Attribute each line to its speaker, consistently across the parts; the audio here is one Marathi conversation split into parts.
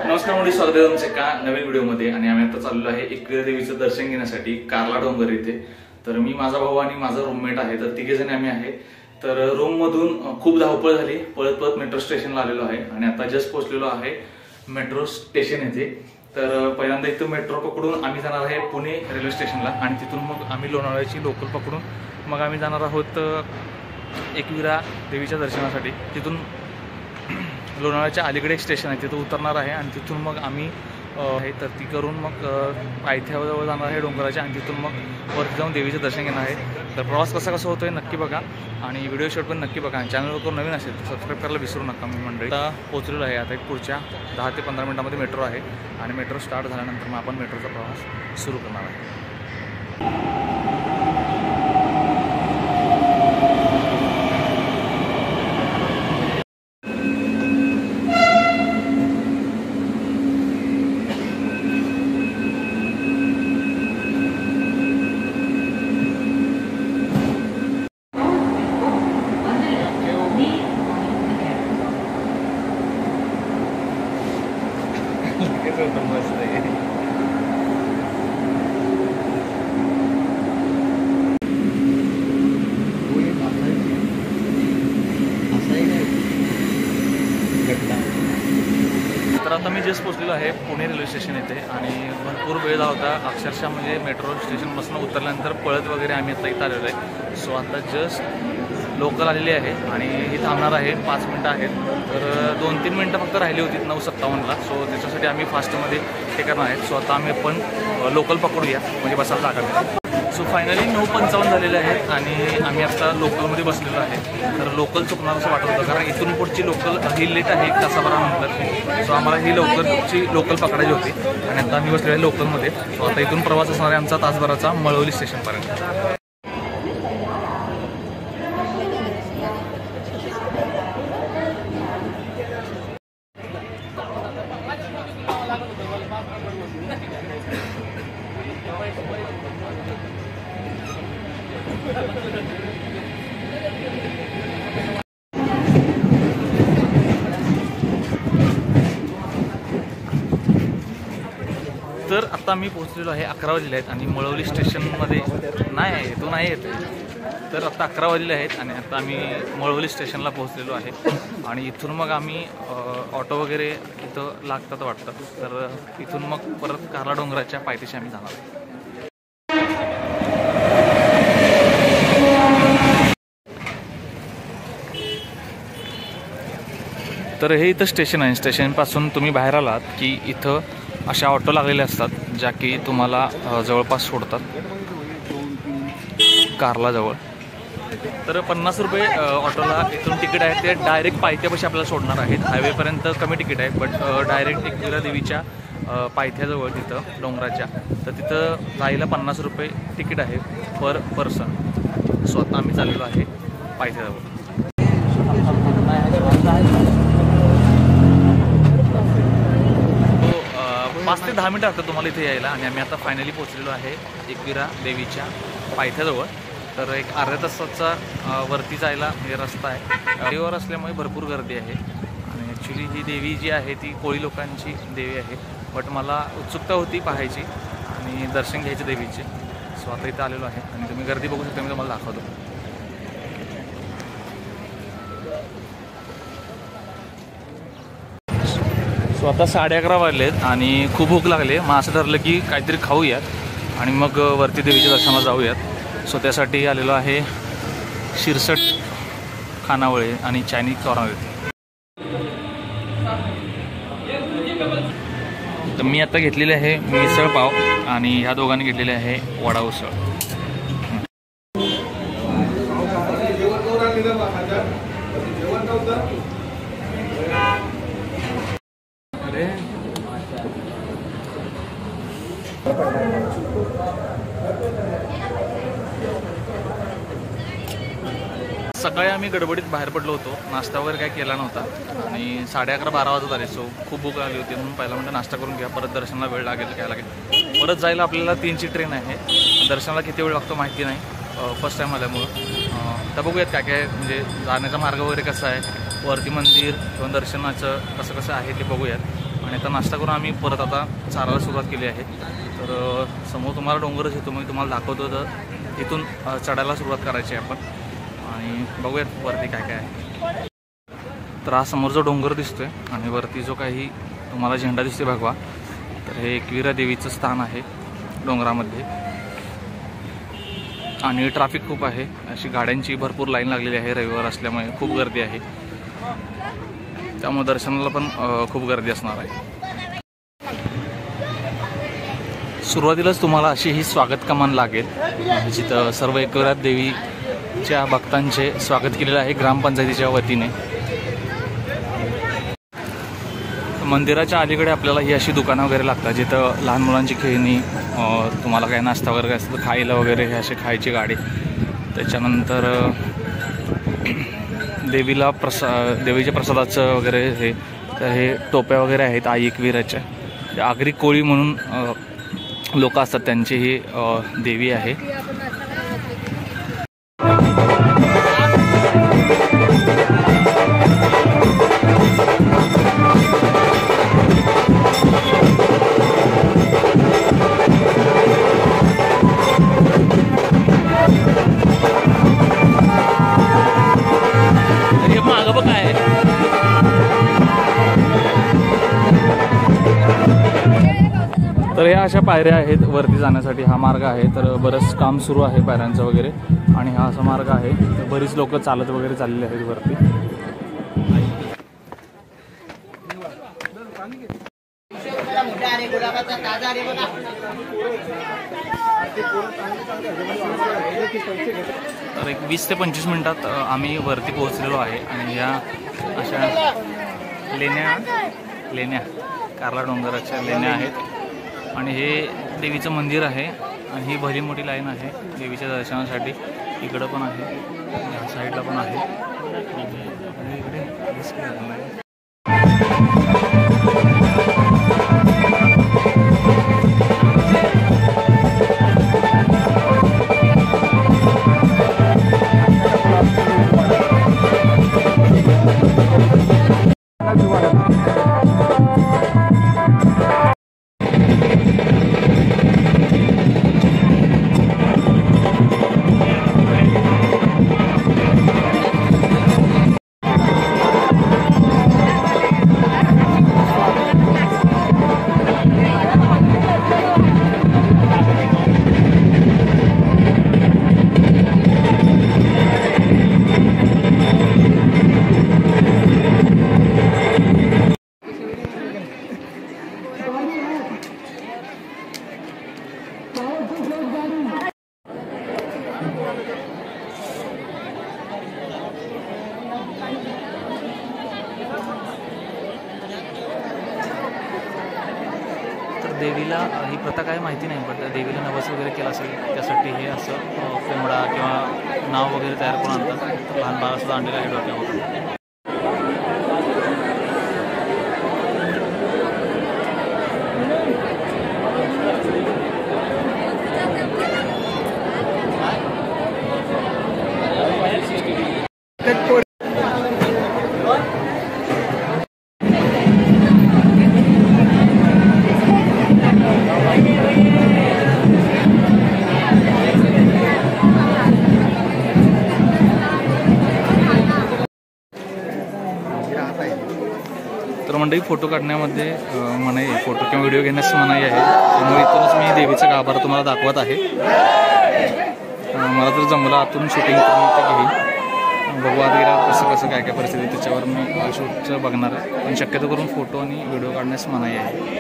Speaker 1: नमस्कार मंडळी, स्वागत आहे तुमचे एका नवीन व्हिडिओमध्ये। आणि आम्ही आता चाललो आहे एकविरा देवीचं दर्शन घेण्यासाठी कारला डोंगर इथे। तर मी, माझा भाऊ आणि माझा रूममेट आहे, तर तिघे जण आम्ही आहे। तर रूम मधून खूप धावपळ झाली, पळत पळत मेट्रो स्टेशनला आलेलो आहे आणि आता जस्ट पोहोचलेलो आहे मेट्रो स्टेशन येथे। तर पहिल्यांदा इथं मेट्रो पकडून आम्ही जाणार आहे पुणे रेल्वे स्टेशनला आणि तिथून मग आम्ही लोणावळ्याची लोकल पकडून मग आम्ही जाणार आहोत एकविरा देवीच्या दर्शनासाठी। तिथून लोणावळ्याच्या अलीकडे एक स्टेशन आहे, तिथं उतरणार आहे आणि तिथून मग आम्ही आहे तर ती करून मग पायथ्याजवळ जाणार आहे डोंगराच्या आणि तिथून मग वरती जाऊन देवीचं दर्शन घेणार आहे। तर प्रवास कसा होतो आहे नक्की बघा आणि व्हिडिओ शॉट पण नक्की बघा। चॅनलवर कोण नवीन असेल तर सबस्क्राईब करायला विसरू नका। मी मंडळी आता पोहोचलेलो आहे, आता एक पुढच्या 10 ते 15 मिनिटांमध्ये मेट्रो आहे आणि मेट्रो स्टार्ट झाल्यानंतर मग आपण मेट्रोचा प्रवास सुरू करणार आहे। तर आता मी जस्ट पोहोचलेलो आहे पुणे रेल्वे स्टेशन येथे आणि भरपूर वेळ झाला होता अक्षरशः, म्हणजे मेट्रो स्टेशनपासून उतरल्यानंतर पळत वगैरे आम्ही आता इथं आलेलो आहे। सो आता जस्ट लोकल आलेली आहे आणि ही थांबणार आहे, 5 मिनटं आहेत। तर 2-3 मिनटं फक्त राहिली होती 9:57ला। सो त्याच्यासाठी आम्ही फास्टमध्ये हे करणार आहेत। सो आता आम्ही पण लोकल पकडूया, म्हणजे बसायला जागा नाही। सो फायनली 9:55 झालेले आहेत आणि आम्ही आता लोकलमध्ये बसलेलो आहे। तर लोकल चुकणार असं वाटत होतं, कारण इथून पुढची लोकल ही लेट आहे 1 तासाभरानंतर। सो आम्हाला ही लवकरची लोकल पकडायची होती आणि आता आम्ही बसलेलो आहे लोकलमध्ये। सो आता इथून प्रवास असणार आहे आमचा तासभराचा मळवली स्टेशनपर्यंत। तर आता मी पोहोचलेलो आहे, 11 वाजले आहेत आणि मळवली स्टेशनमध्ये नाही आहे, तो नाही येत। तर आता 11 वाजले आहेत आणि आता आम्ही मळवली स्टेशनला पोहोचलेलो आहे आणि इथून मग आम्ही ऑटो वगैरे इथं लागतात वाटतं। तर इथून मग परत कारला डोंगराच्या पायथ्याशी आम्ही जाणार आहे। तर हे इथं स्टेशन आहे, स्टेशनपासून तुम्ही बाहेर आलात की इथं अशा ऑटो लागलेल्या असतात, ज्या की तुम्हाला जवळपास सोडतात कारला जवळ। तर 50 रुपये ऑटोला इथून तिकीट आहे, ते डायरेक्ट पायथ्यापाशी आपल्याला सोडणार आहेत। हायवेपर्यंत कमी तिकीट आहे, बट डायरेक्ट एकविरा देवीच्या पायथ्याजवळ तिथं डोंगराच्या, तर तिथं जायला 50 रुपये तिकीट आहे पर पर्सन। सो आता आम्ही चाललेलो आहे पायथ्याजवळ। 5 ते 10 मिनटं लागतात तुम्हाला इथे यायला आणि आम्ही आता फायनली पोहोचलेलो आहे एकविरा देवीच्या पायथ्याजवळ। तर एक अर्ध्या तासाचा वरती जायला हे रस्ता आहे, गाडीवर असल्यामुळे भरपूर गर्दी आहे आणि ॲक्च्युली ही देवी जी आहे ती कोळी लोकांची देवी आहे, बट मला उत्सुकता होती पाहायची आणि दर्शन घ्यायचे देवीचे। सो आता इथं आलेलो आहे आणि तुम्ही गर्दी बघू शकता, मी तुम्हाला दाखवतो। सो आता 11:30 वाजलेत आणि खूप भूक लागले, मग असं ठरलं की काहीतरी खाऊयात आणि मग वरती देवीच्या दर्शनाला जाऊयात। सो त्यासाठी आलेलो आहे शिरसट खानावळे आणि चायनीज कॉर्नर। तर मी आता घेतलेले आहे मिसळ पाव आणि ह्या दोघांनी घेतलेले आहे वडा उसळ। सकाळी आम्ही गडबडीत बाहेर पडलो होतो, नाश्ता वगैरे काय केला नव्हता आणि 11:30-12 वाजत आले। सो खूप भूक लागली होती म्हणून पहिला म्हणजे नाश्ता करून घ्या, परत दर्शनाला वेळ लागेल काय लागेल। परत जायला आपल्याला 3ची ट्रेन आहे, दर्शनाला किती वेळ लागतो माहिती नाही, फर्स्ट टाइम आल्यामुळं। तर बघूयात काय काय म्हणजे जाण्याचा मार्ग वगैरे कसा आहे, वरती मंदिर किंवा दर्शनाचं कसं कसं आहे ते बघूयात आणि आता नाश्ता करून आम्ही परत आता चालायला सुरुवात केली आहे। तर समोर तुम्हाला डोंगरच येतो, मी तुम्हाला दाखवतो, तर इथून चढायला सुरुवात करायची आहे आपण आणि बघूयात वरती काय काय आहे। तर हा समोर जो डोंगर दिसतोय आणि वरती जो काही तुम्हाला झेंडा दिसतोय भगवा, तर हे एकविरा देवीचं स्थान आहे डोंगरामध्ये आणि ट्रॅफिक खूप आहे, अशी गाड्यांची भरपूर लाईन लागलेली आहे, रविवार असल्यामुळे खूप गर्दी आहे, त्यामुळे दर्शनाला पण खूप गर्दी असणार आहे। सुरुवातीलाच तुम्हाला अशी ही स्वागत कमान लागेल, जिथं सर्व एकविरा देवीच्या भक्तांचे स्वागत केलेलं आहे ग्रामपंचायतीच्या वतीने। मंदिराच्या अलीकडे आपल्याला ही अशी दुकानं वगैरे लागतात, जिथं लहान मुलांची खेळणी, तुम्हाला काय नाश्ता वगैरे असतं तर खायला वगैरे, हे असे खायची गाडी, त्याच्यानंतर देवीच्या प्रसादाचं वगैरे हे, तर हे टोप्या वगैरे आहेत आई एकविराच्या। आगरी कोळी म्हणून लोक असतात, त्यांची ही देवी आहे। तर ह्या अशा पायऱ्या आहेत वरती जाण्यासाठी, हा मार्ग आहे, तर बरंच काम सुरू आहे पायऱ्यांचं वगैरे, आणि हा असा मार्ग आहे, तर बरीच लोक चालत वगैरे चाललेली आहेत वरती। तर एक 20 ते 25 मिनिटात आम्ही वरती पोहोचलेलो आहे आणि या अशा लेण्या कारला डोंगराच्या लेण्या आहेत आणि हे देवीचं मंदिर आहे आणि ही भली मोठी लाईन आहे देवीच्या दर्शनासाठी। इकडं पण आहे, या साईडला पण आहे, आणि इकडे देवीला ही प्रथा काय माहिती नाही, पण देवीला नवस वगैरे केला असेल त्यासाठी हे असं कोंबडा किंवा नाव वगैरे तयार करून आणतात। लहान बाळासुद्धा आणलेलं आहे डोक्यावर। तर मंडळी फोटो काढण्यामध्ये मनाई आहे, फोटो किंवा व्हिडिओ घेण्यास मनाई आहे, त्यामुळे इथूनच मी देवीचा गाभारा तुम्हाला दाखवत आहे। मला जर जमलं आतून शूटिंग करून ते घेईन, बघू आत गेल्यावर कसं काय परिस्थिती त्याच्यावर मी शूटचं बघणार आहे, पण शक्यतो करून फोटो आणि व्हिडिओ काढण्यास मनाई आहे।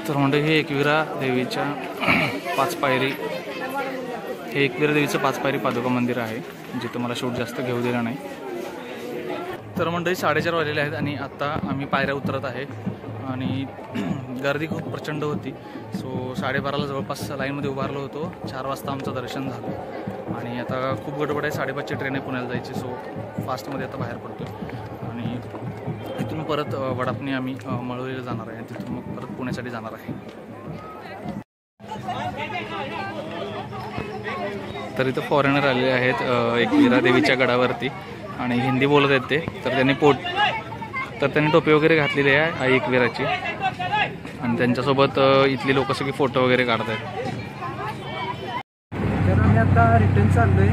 Speaker 1: तर म्हणजे हे एकविरा देवीच्या 5 पायरी, हे एकविरा देवीचं 5 पायरी पादुका मंदिर आहे, जिथं मला शूट जास्त घेऊ दिला नाही। तर मंडळी 4:30 वाजलेले आहेत आणि आता आम्ही पायऱ्या उतरत आहे आणि गर्दी खूप प्रचंड होती। सो 12:30ला जवळपास लाईनमध्ये उभारलो होतो, 4 वाजता आमचं दर्शन झालं आणि आता खूप गडबड आहे, 5:30ची ट्रेन आहे पुण्याला जायची. सो फास्टमध्ये आता बाहेर पडतो आणि इथून परत वडापने आम्ही मळवलीला जाणार आहे आणि तिथून मग परत पुण्यासाठी जाणार आहे. तर इथं फॉरेनर आलेले आहेत एकविरा देवीच्या गडावरती आणि हिंदी बोलत आहेत ते. तर त्यांनी टोपी वगैरे घातलेली आहे आई एकविराची आणि त्यांच्यासोबत इथली लोक सगळी फोटो वगैरे काढत आहेत.
Speaker 2: तर आम्ही आता रिटर्न चाललो आहे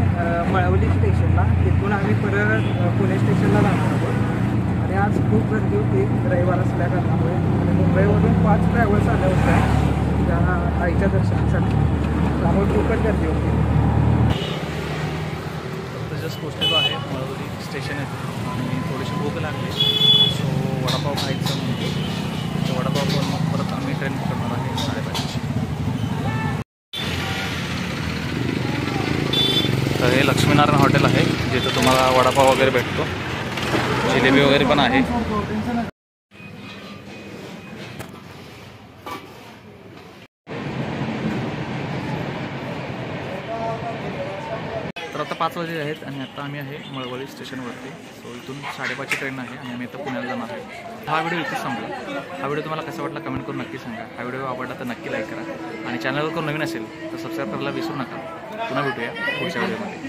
Speaker 2: मळवली स्टेशनला. तिथून आम्ही परत पुणे स्टेशनला जाणार आहोत आणि आज खूप गर्दी होती रविवार असल्या कारणामुळे. आणि मुंबईवरून 5 ट्रॅव्हल्स आल्या होत्या त्या आईच्या दर्शनासाठी, त्यामुळे खूपच गर्दी होती.
Speaker 1: जस्ट पोचलेलो आहे मळवली स्टेशन आहे आणि थोडीशी भूक लागली. सो वडापाव खायचं म्हणतो. तर वडापाव खाऊन मग परत आम्ही ट्रेन पकडणार आहे 5:30ची. तर हे लक्ष्मीनारायण हॉटेल आहे जिथं तुम्हाला वडापाव वगैरे भेटतो, जिलेबी वगैरे पण आहे. तर आता 5 वाजले आहेत आणि आता आम्ही आहे मळवली स्टेशनवरती. सो इथून 5:30ची ट्रेन आहे आणि आम्ही आता पुण्याला जाणार आहे. हा व्हिडिओ इथेच संपला. हा व्हिडिओ तुम्हाला कसा वाटला कमेंट करून नक्की सांगा. हा व्हिडिओ आवडला तर नक्की लाईक करा आणि चॅनलवर कोण नवीन असेल तर सबस्क्राईब करायला विसरू नका. पुन्हा भेटूया पुढच्या व्हिडिओमध्ये.